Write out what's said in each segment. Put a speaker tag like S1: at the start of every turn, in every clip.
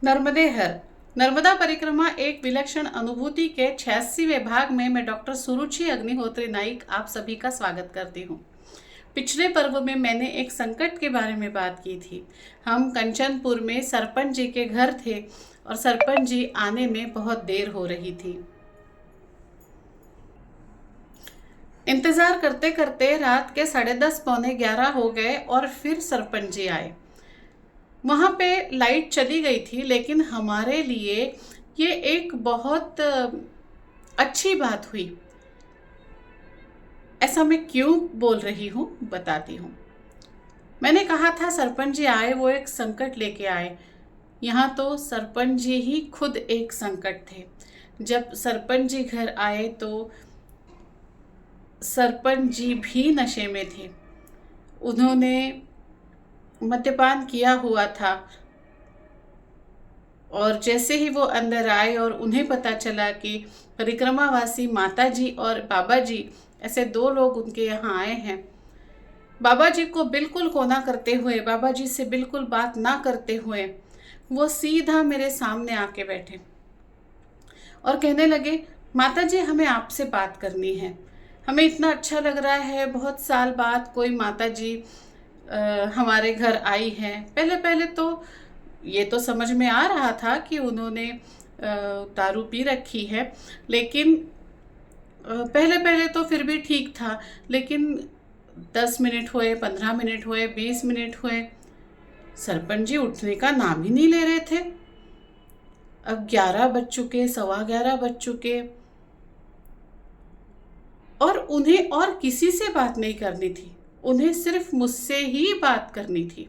S1: नर्मदे हर नर्मदा परिक्रमा एक विलक्षण अनुभूति के 86वें भाग में मैं डॉक्टर सुरुचि अग्निहोत्री नाइक आप सभी का स्वागत करती हूँ। पिछले पर्व में मैंने एक संकट के बारे में बात की थी। हम कंचनपुर में सरपंच जी के घर थे और सरपंच जी आने में बहुत देर हो रही थी। इंतजार करते करते रात के 10:30 पौने 11 हो गए और फिर सरपंच जी आए। वहाँ पे लाइट चली गई थी, लेकिन हमारे लिए ये एक बहुत अच्छी बात हुई। ऐसा मैं क्यों बोल रही हूँ बताती हूँ। मैंने कहा था सरपंच जी आए, वो एक संकट लेके आए। यहाँ तो सरपंच जी ही खुद एक संकट थे। जब सरपंच जी घर आए तो सरपंच जी भी नशे में थे। उन्होंने मद्यपान किया हुआ था और जैसे ही वो अंदर आए और उन्हें पता चला कि परिक्रमावासी माता जी और बाबा जी ऐसे दो लोग उनके यहाँ आए हैं, बाबा जी को बिल्कुल कोना करते हुए, बाबा जी से बिल्कुल बात ना करते हुए वो सीधा मेरे सामने आके बैठे और कहने लगे, माता जी हमें आपसे बात करनी है। हमें इतना अच्छा लग रहा है, बहुत साल बाद कोई माता जी हमारे घर आई हैं। पहले पहले तो ये तो समझ में आ रहा था कि उन्होंने दारू पी रखी है, लेकिन पहले पहले तो फिर भी ठीक था। लेकिन 10 मिनट हुए, 15 मिनट हुए, 20 मिनट हुए, सरपंच जी उठने का नाम ही नहीं ले रहे थे। अब 11 बज चुके, 11:15 बज चुके और उन्हें और किसी से बात नहीं करनी थी। उन्हें सिर्फ मुझसे ही बात करनी थी।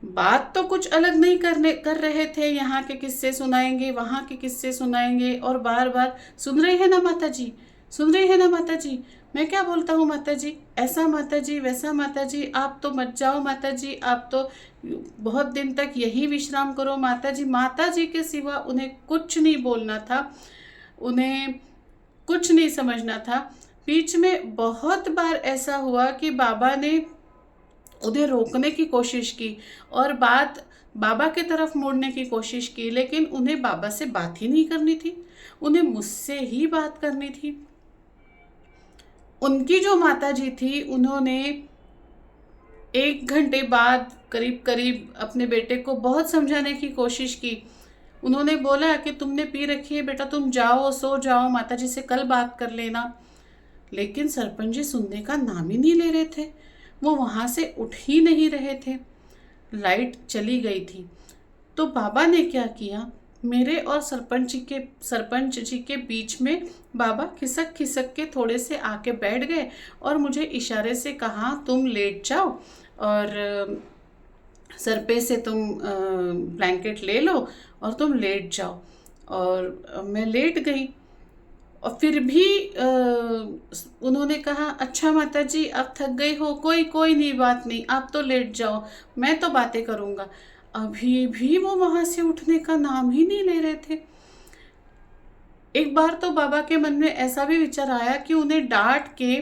S1: बात तो कुछ अलग नहीं कर रहे थे। यहाँ के किस्से सुनाएंगे, वहाँ के किस्से सुनाएंगे और बार बार सुन रहे हैं ना माता जी, सुन रहे हैं ना माता जी। मैं क्या बोलता हूँ माता जी, ऐसा माता जी, वैसा माता जी, आप तो मत जाओ माता जी, आप तो बहुत दिन तक यही विश्राम करो माता जी। माता जी के सिवा उन्हें कुछ नहीं बोलना था, उन्हें कुछ नहीं समझना था। बीच में बहुत बार ऐसा हुआ कि बाबा ने उन्हें रोकने की कोशिश की और बात बाबा की तरफ मोड़ने की कोशिश की, लेकिन उन्हें बाबा से बात ही नहीं करनी थी, उन्हें मुझसे ही बात करनी थी। उनकी जो माता जी थी, उन्होंने 1 घंटे बाद करीब करीब अपने बेटे को बहुत समझाने की कोशिश की। उन्होंने बोला कि तुमने पी रखी है बेटा, तुम जाओ, सो जाओ, माता जी से कल बात कर लेना। लेकिन सरपंच जी सुनने का नाम ही नहीं ले रहे थे। वो वहाँ से उठ ही नहीं रहे थे। लाइट चली गई थी तो बाबा ने क्या किया, मेरे और सरपंच जी के बीच में बाबा खिसक खिसक के थोड़े से आके बैठ गए और मुझे इशारे से कहा, तुम लेट जाओ और सर पे से तुम ब्लैंकेट ले लो और तुम लेट जाओ। और मैं लेट गई और फिर भी उन्होंने कहा, अच्छा माता जी आप थक गई हो, कोई नहीं, बात नहीं, आप तो लेट जाओ, मैं तो बातें करूँगा। अभी भी वो वहाँ से उठने का नाम ही नहीं ले रहे थे। एक बार तो बाबा के मन में ऐसा भी विचार आया कि उन्हें डांट के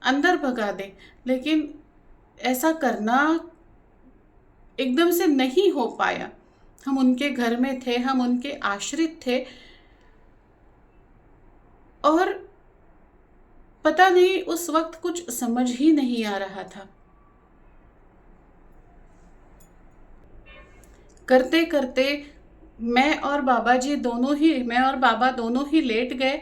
S1: अंदर भगा दे, लेकिन ऐसा करना एकदम से नहीं हो पाया। हम उनके घर में थे, हम उनके आश्रित थे और पता नहीं उस वक्त कुछ समझ ही नहीं आ रहा था। करते करते मैं और बाबा दोनों ही लेट गए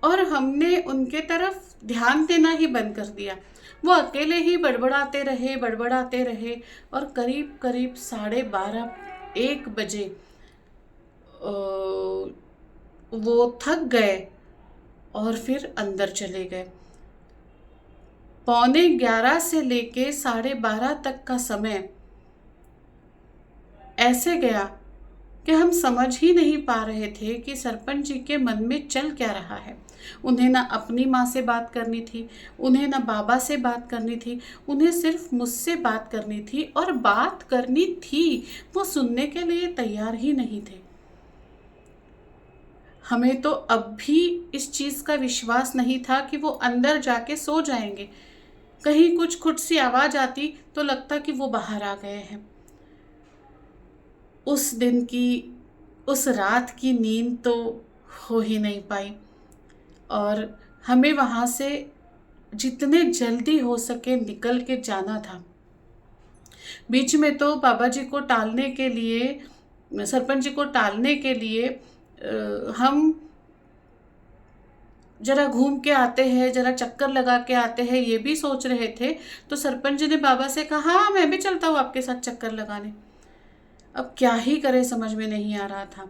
S1: और हमने उनके तरफ ध्यान देना ही बंद कर दिया। वो अकेले ही बड़बड़ाते रहे और करीब करीब 12:30-1 बजे वो थक गए और फिर अंदर चले गए। 11:15 से लेके 12:30 तक का समय ऐसे गया कि हम समझ ही नहीं पा रहे थे कि सरपंच जी के मन में चल क्या रहा है। उन्हें ना अपनी माँ से बात करनी थी, उन्हें ना बाबा से बात करनी थी, उन्हें सिर्फ मुझसे बात करनी थी और बात करनी थी, वो सुनने के लिए तैयार ही नहीं थे। हमें तो अब भी इस चीज़ का विश्वास नहीं था कि वो अंदर जाके सो जाएंगे। कहीं कुछ खुट सी आवाज़ आती तो लगता कि वो बाहर आ गए हैं। उस दिन की, उस रात की नींद तो हो ही नहीं पाई। और हमें वहाँ से जितने जल्दी हो सके निकल के जाना था। बीच में तो बाबा जी को टालने के लिए, सरपंच जी को टालने के लिए हम जरा घूम के आते हैं, जरा चक्कर लगा के आते हैं, ये भी सोच रहे थे। तो सरपंच जी ने बाबा से कहा, हाँ मैं भी चलता हूँ आपके साथ चक्कर लगाने। अब क्या ही करें समझ में नहीं आ रहा था।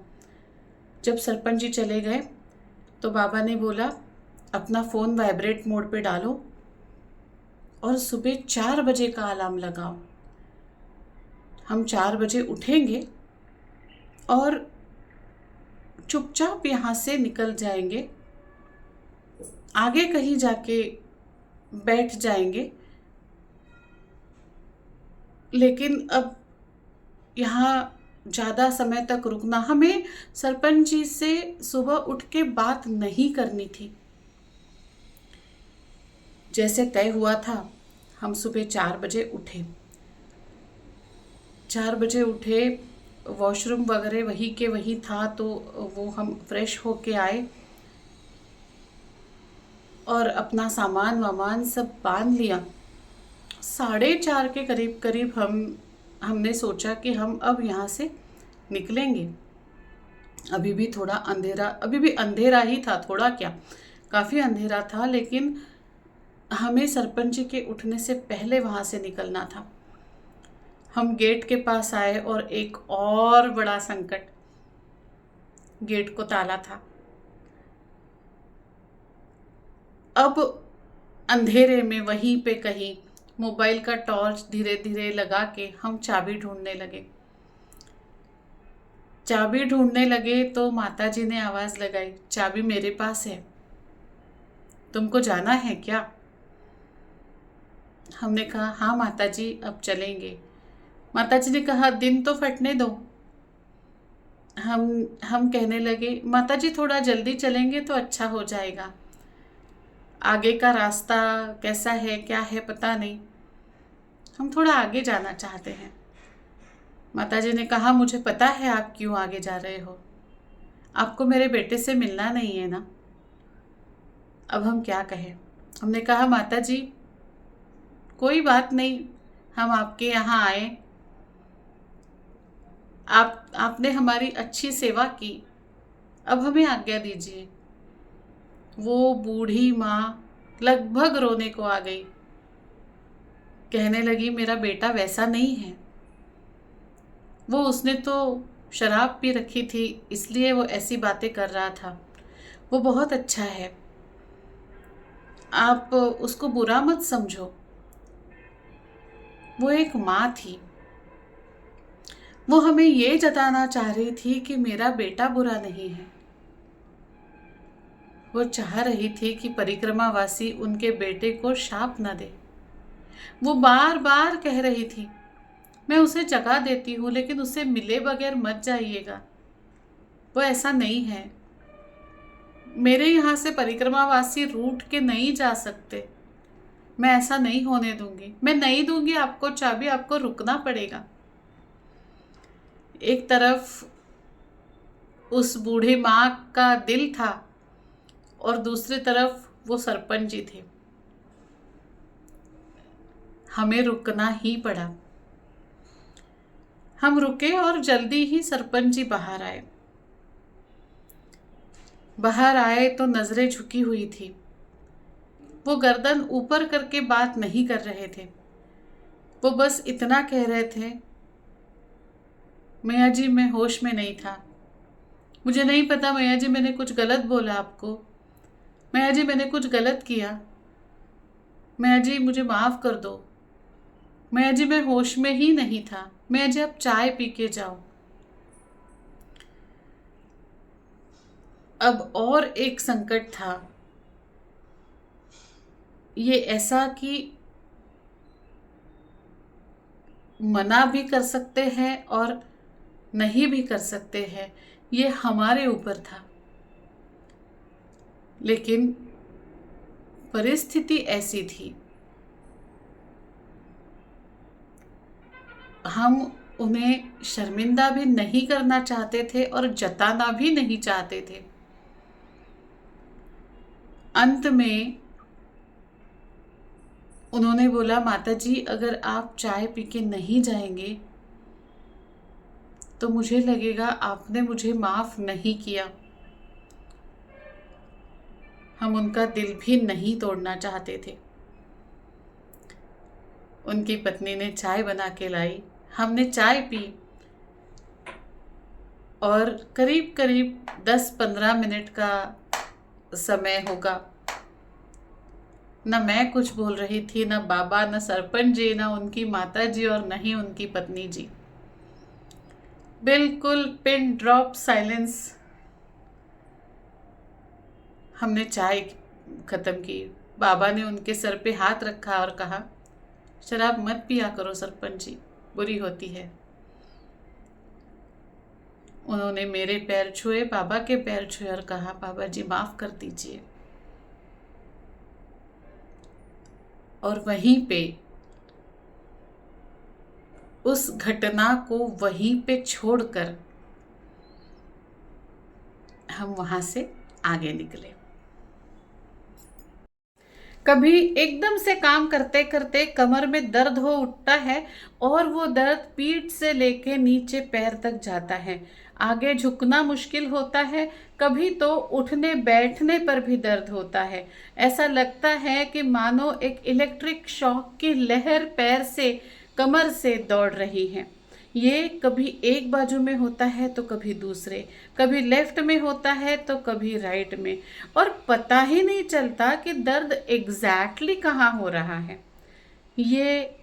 S1: जब सरपंच जी चले गए तो बाबा ने बोला, अपना फ़ोन वाइब्रेट मोड पे डालो और सुबह 4 बजे का अलार्म लगाओ। हम 4 बजे उठेंगे और चुपचाप यहाँ से निकल जाएंगे, आगे कहीं जाके बैठ जाएंगे। लेकिन अब यहाँ ज़्यादा समय तक रुकना, हमें सरपंच जी से सुबह उठ के बात नहीं करनी थी। जैसे तय हुआ था, हम सुबह 4 बजे उठे। 4 बजे उठे, वॉशरूम वगैरह वही के वही था, तो वो हम फ्रेश होके आए और अपना सामान वामान सब बांध लिया। 4:30 के करीब करीब हमने सोचा कि हम अब यहाँ से निकलेंगे। अभी भी थोड़ा अंधेरा, अभी भी अंधेरा ही था, थोड़ा क्या काफ़ी अंधेरा था, लेकिन हमें सरपंच जी के उठने से पहले वहाँ से निकलना था। हम गेट के पास आए और एक और बड़ा संकट, गेट को ताला था। अब अंधेरे में वहीं पे कहीं मोबाइल का टॉर्च धीरे धीरे लगा के हम चाबी ढूंढने लगे। चाबी ढूंढने लगे तो माताजी ने आवाज़ लगाई, चाबी मेरे पास है, तुमको जाना है क्या? हमने कहा, हाँ माताजी अब चलेंगे। माताजी ने कहा, दिन तो फटने दो। हम कहने लगे, माताजी थोड़ा जल्दी चलेंगे तो अच्छा हो जाएगा, आगे का रास्ता कैसा है क्या है पता नहीं, हम थोड़ा आगे जाना चाहते हैं। माताजी ने कहा, मुझे पता है आप क्यों आगे जा रहे हो, आपको मेरे बेटे से मिलना नहीं है ना। अब हम क्या कहें। हमने कहा, माताजी कोई बात नहीं, हम आपके यहाँ आए, आपने हमारी अच्छी सेवा की, अब हमें आज्ञा दीजिए। वो बूढ़ी माँ लगभग रोने को आ गई, कहने लगी, मेरा बेटा वैसा नहीं है, वो उसने तो शराब पी रखी थी इसलिए वो ऐसी बातें कर रहा था, वो बहुत अच्छा है, आप उसको बुरा मत समझो। वो एक माँ थी, वो हमें ये जताना चाह रही थी कि मेरा बेटा बुरा नहीं है। वो चाह रही थी कि परिक्रमावासी उनके बेटे को शाप न दे। वो बार बार कह रही थी, मैं उसे जगा देती हूँ लेकिन उससे मिले बगैर मत जाइएगा, वो ऐसा नहीं है, मेरे यहाँ से परिक्रमावासी रूठ के नहीं जा सकते, मैं ऐसा नहीं होने दूंगी, मैं नहीं दूंगी आपको चाबी, आपको रुकना पड़ेगा। एक तरफ उस बूढ़ी माँ का दिल था और दूसरी तरफ वो सरपंच जी थे। हमें रुकना ही पड़ा। हम रुके और जल्दी ही सरपंच जी बाहर आए। बाहर आए तो नजरें झुकी हुई थी। वो गर्दन ऊपर करके बात नहीं कर रहे थे, वो बस इतना कह रहे थे, मैया जी मैं होश में नहीं था, मुझे नहीं पता मैया जी, मैंने कुछ गलत बोला आपको, मैया जी मैंने कुछ गलत किया, मैया जी मुझे माफ़ कर दो, मैया जी मैं होश में ही नहीं था, मैया जी आप चाय पी के जाओ। अब और एक संकट था, ये ऐसा कि मना भी कर सकते हैं और नहीं भी कर सकते हैं, ये हमारे ऊपर था। लेकिन परिस्थिति ऐसी थी, हम उन्हें शर्मिंदा भी नहीं करना चाहते थे और जताना भी नहीं चाहते थे। अंत में उन्होंने बोला, माता जी अगर आप चाय पी के नहीं जाएंगे तो मुझे लगेगा आपने मुझे माफ़ नहीं किया। हम उनका दिल भी नहीं तोड़ना चाहते थे। उनकी पत्नी ने चाय बना के लाई, हमने चाय पी और करीब करीब 10-15 मिनट का समय होगा। न मैं कुछ बोल रही थी, न बाबा, न सरपंच जी, न उनकी माता जी और न ही उनकी पत्नी जी। बिल्कुल पिन ड्रॉप साइलेंस। हमने चाय खत्म की। बाबा ने उनके सर पे हाथ रखा और कहा, शराब मत पिया करो सरपंच जी, बुरी होती है। उन्होंने मेरे पैर छुए, बाबा के पैर छुए और कहा, बाबा जी माफ कर दीजिए। और वहीं पे उस घटना को वहीं पे छोड़कर हम वहां से आगे निकले। कभी एकदम से काम करते करते कमर में दर्द हो उठता है और वो दर्द पीठ से लेके नीचे पैर तक जाता है। आगे झुकना मुश्किल होता है, कभी तो उठने बैठने पर भी दर्द होता है। ऐसा लगता है कि मानो एक इलेक्ट्रिक शॉक की लहर पैर से, कमर से दौड़ रही है। ये कभी एक बाजू में होता है तो कभी दूसरे, कभी लेफ्ट में होता है तो कभी राइट में, और पता ही नहीं चलता कि दर्द एग्जैक्टली कहाँ हो रहा है। ये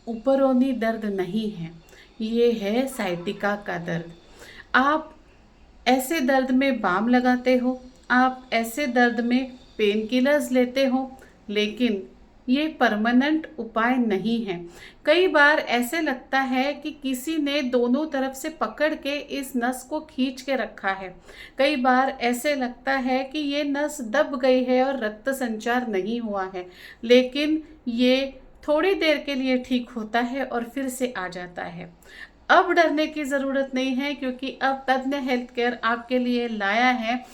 S1: ऊपरोनी दर्द नहीं है, ये है साइटिका का दर्द। आप ऐसे दर्द में बाम लगाते हो, आप ऐसे दर्द में पेन किलर्स लेते हो, लेकिन ये परमानेंट उपाय नहीं है। कई बार ऐसे लगता है कि किसी ने दोनों तरफ से पकड़ के इस नस को खींच के रखा है। कई बार ऐसे लगता है कि ये नस दब गई है और रक्त संचार नहीं हुआ है, लेकिन ये थोड़ी देर के लिए ठीक होता है और फिर से आ जाता है। अब डरने की ज़रूरत नहीं है, क्योंकि अब तज्ञ हेल्थ केयर आपके लिए लाया है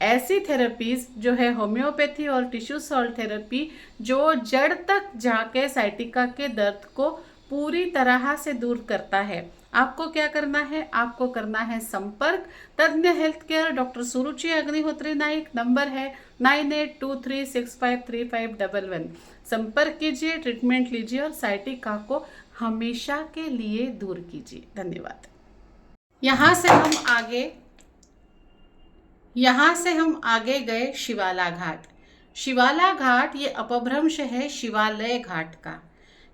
S1: ऐसी थेरेपीज जो है होम्योपैथी और टिश्यू सॉल्ट थेरेपी, जो जड़ तक जाके साइटिका के दर्द को पूरी तरह से दूर करता है। आपको क्या करना है? आपको करना है संपर्क तज्ञ हेल्थ केयर डॉक्टर सुरुचि अग्निहोत्री नाइक। नंबर है 9823653511। संपर्क कीजिए, ट्रीटमेंट लीजिए और साइटिका को हमेशा के लिए दूर कीजिए। धन्यवाद। यहाँ से हम आगे गए शिवाला घाट। शिवाला घाट ये अपभ्रंश है शिवालय घाट का।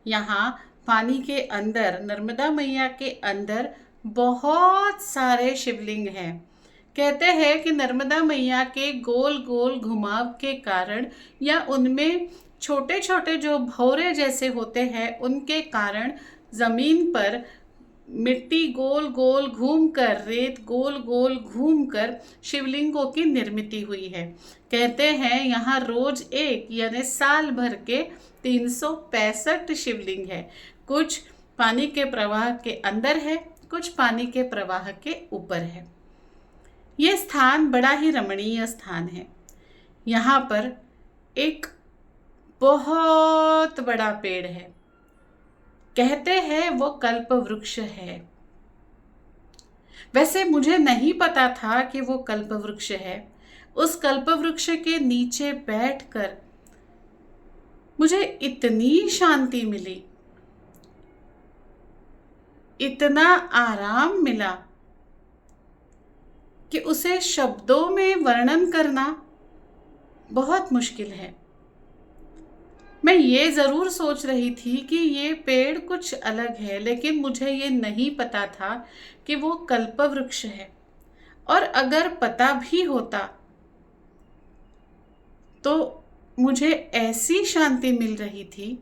S1: यहाँ पानी के अंदर, नर्मदा मैया के अंदर बहुत सारे शिवलिंग हैं। कहते हैं कि नर्मदा मैया के गोल गोल घुमाव के कारण या उनमें छोटे छोटे जो भौरे जैसे होते हैं उनके कारण जमीन पर मिट्टी गोल गोल घूमकर, रेत गोल गोल घूमकर शिवलिंगों की निर्मित हुई है। कहते हैं यहाँ रोज एक यानी साल भर के 365 शिवलिंग है। कुछ पानी के प्रवाह के अंदर है, कुछ पानी के प्रवाह के ऊपर है। ये स्थान बड़ा ही रमणीय स्थान है। यहाँ पर एक बहुत बड़ा पेड़ है, कहते हैं वो कल्प वृक्ष है। वैसे मुझे नहीं पता था कि वो कल्प वृक्ष है। उस कल्प वृक्ष के नीचे बैठकर मुझे इतनी शांति मिली, इतना आराम मिला कि उसे शब्दों में वर्णन करना बहुत मुश्किल है। मैं ये ज़रूर सोच रही थी कि ये पेड़ कुछ अलग है, लेकिन मुझे ये नहीं पता था कि वो कल्प वृक्ष है। और अगर पता भी होता तो मुझे ऐसी शांति मिल रही थी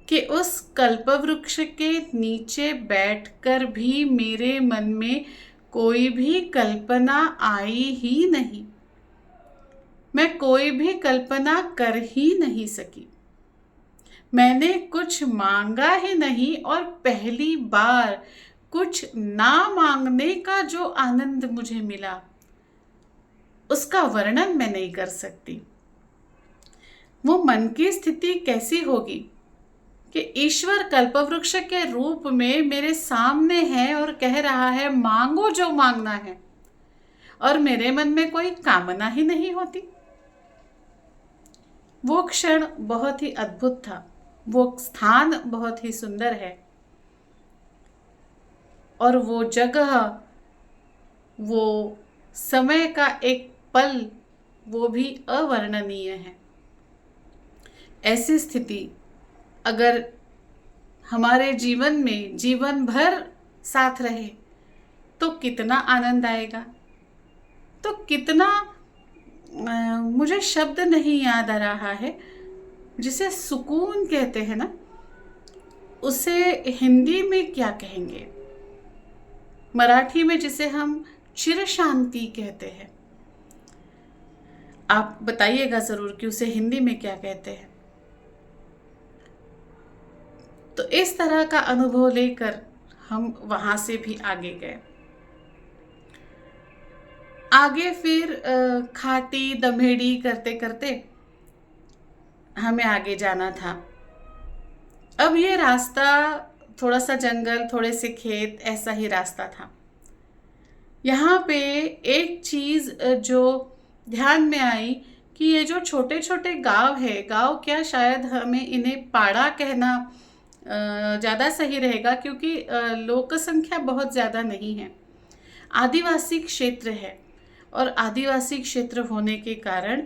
S1: कि उस कल्प वृक्ष के नीचे बैठकर भी मेरे मन में कोई भी कल्पना आई ही नहीं। मैं कोई भी कल्पना कर ही नहीं सकी। मैंने कुछ मांगा ही नहीं और पहली बार कुछ ना मांगने का जो आनंद मुझे मिला, उसका वर्णन मैं नहीं कर सकती। वो मन की स्थिति कैसी होगी कि ईश्वर कल्पवृक्ष के रूप में मेरे सामने है और कह रहा है मांगो जो मांगना है, और मेरे मन में कोई कामना ही नहीं होती। वो क्षण बहुत ही अद्भुत था, वो स्थान बहुत ही सुंदर है, और वो जगह, वो समय का एक पल, वो भी अवर्णनीय है। ऐसी स्थिति अगर हमारे जीवन में जीवन भर साथ रहे तो कितना आनंद आएगा, तो कितना मुझे शब्द नहीं याद आ रहा है जिसे सुकून कहते हैं ना, उसे हिंदी में क्या कहेंगे, मराठी में जिसे हम चिर शांति कहते हैं। आप बताइएगा जरूर कि उसे हिंदी में क्या कहते हैं। तो इस तरह का अनुभव लेकर हम वहां से भी आगे गए। आगे फिर खाटी दमेड़ी करते करते हमें आगे जाना था। अब ये रास्ता थोड़ा सा जंगल, थोड़े से खेत, ऐसा ही रास्ता था। यहाँ पे एक चीज़ जो ध्यान में आई कि ये जो छोटे छोटे गांव है, गांव क्या, शायद हमें इन्हें पाड़ा कहना ज़्यादा सही रहेगा, क्योंकि लोक संख्या बहुत ज़्यादा नहीं है। आदिवासी क्षेत्र है, और आदिवासी क्षेत्र होने के कारण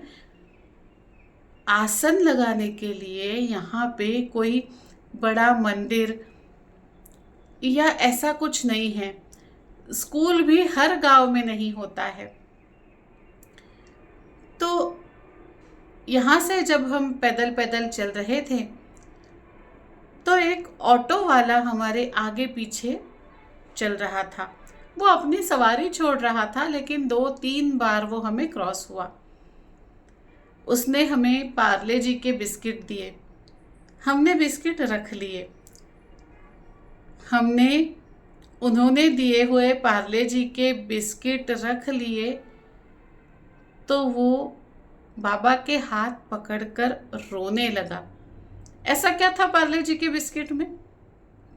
S1: आसन लगाने के लिए यहाँ पे कोई बड़ा मंदिर या ऐसा कुछ नहीं है। स्कूल भी हर गांव में नहीं होता है। तो यहाँ से जब हम पैदल पैदल चल रहे थे तो एक ऑटो वाला हमारे आगे पीछे चल रहा था। वो अपनी सवारी छोड़ रहा था, लेकिन 2-3 बार वो हमें क्रॉस हुआ। उसने हमें पार्ले जी के बिस्किट दिए, हमने बिस्किट रख लिए। हमने उन्होंने दिए हुए पार्ले जी के बिस्किट रख लिए तो वो बाबा के हाथ पकड़कर रोने लगा। ऐसा क्या था पार्ले जी के बिस्किट में?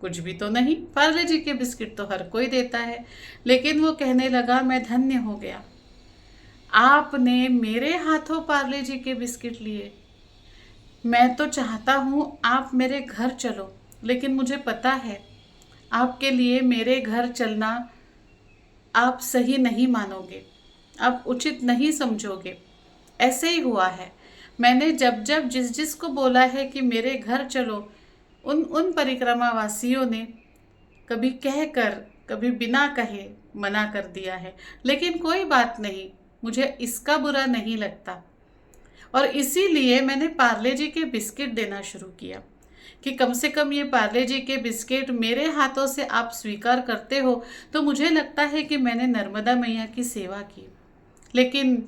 S1: कुछ भी तो नहीं। पार्ले जी के बिस्किट तो हर कोई देता है, लेकिन वो कहने लगा मैं धन्य हो गया, आपने मेरे हाथों पार्ले जी के बिस्किट लिए। मैं तो चाहता हूँ आप मेरे घर चलो, लेकिन मुझे पता है आपके लिए मेरे घर चलना आप सही नहीं मानोगे, आप उचित नहीं समझोगे। ऐसे ही हुआ है। मैंने जब जब जिस जिस को बोला है कि मेरे घर चलो, उन परिक्रमा वासियों ने कभी कहकर कभी बिना कहे मना कर दिया है। लेकिन कोई बात नहीं, मुझे इसका बुरा नहीं लगता, और इसीलिए मैंने पार्ले जी के बिस्किट देना शुरू किया कि कम से कम ये पार्ले जी के बिस्किट मेरे हाथों से आप स्वीकार करते हो तो मुझे लगता है कि मैंने नर्मदा मैया की सेवा की। लेकिन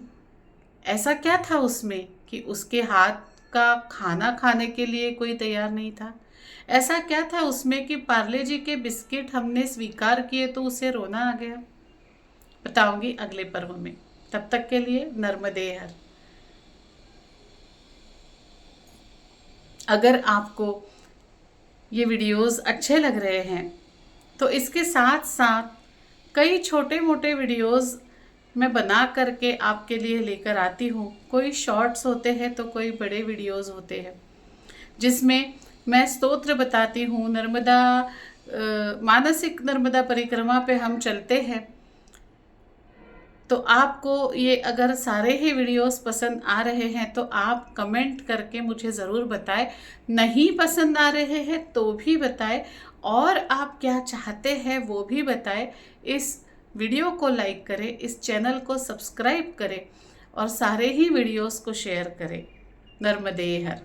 S1: ऐसा क्या था उसमें कि उसके हाथ का खाना खाने के लिए कोई तैयार नहीं था? ऐसा क्या था उसमें कि पार्ले जी के बिस्किट हमने स्वीकार किए तो उसे रोना आ गया? बताऊंगी अगले पर्व में। तब तक के लिए नर्मदे हर। अगर आपको ये वीडियोस अच्छे लग रहे हैं तो इसके साथ साथ कई छोटे मोटे वीडियोस मैं बना करके आपके लिए लेकर आती हूँ। कोई शॉर्ट्स होते हैं तो कोई बड़े वीडियोस होते हैं, जिसमें मैं स्तोत्र बताती हूँ। नर्मदा मानसिक नर्मदा परिक्रमा पे हम चलते हैं। तो आपको ये अगर सारे ही वीडियोस पसंद आ रहे हैं तो आप कमेंट करके मुझे ज़रूर बताएं। नहीं पसंद आ रहे हैं तो भी बताएं, और आप क्या चाहते हैं वो भी बताएं। इस वीडियो को लाइक करें, इस चैनल को सब्सक्राइब करें और सारे ही वीडियोस को शेयर करें। नर्मदे हर।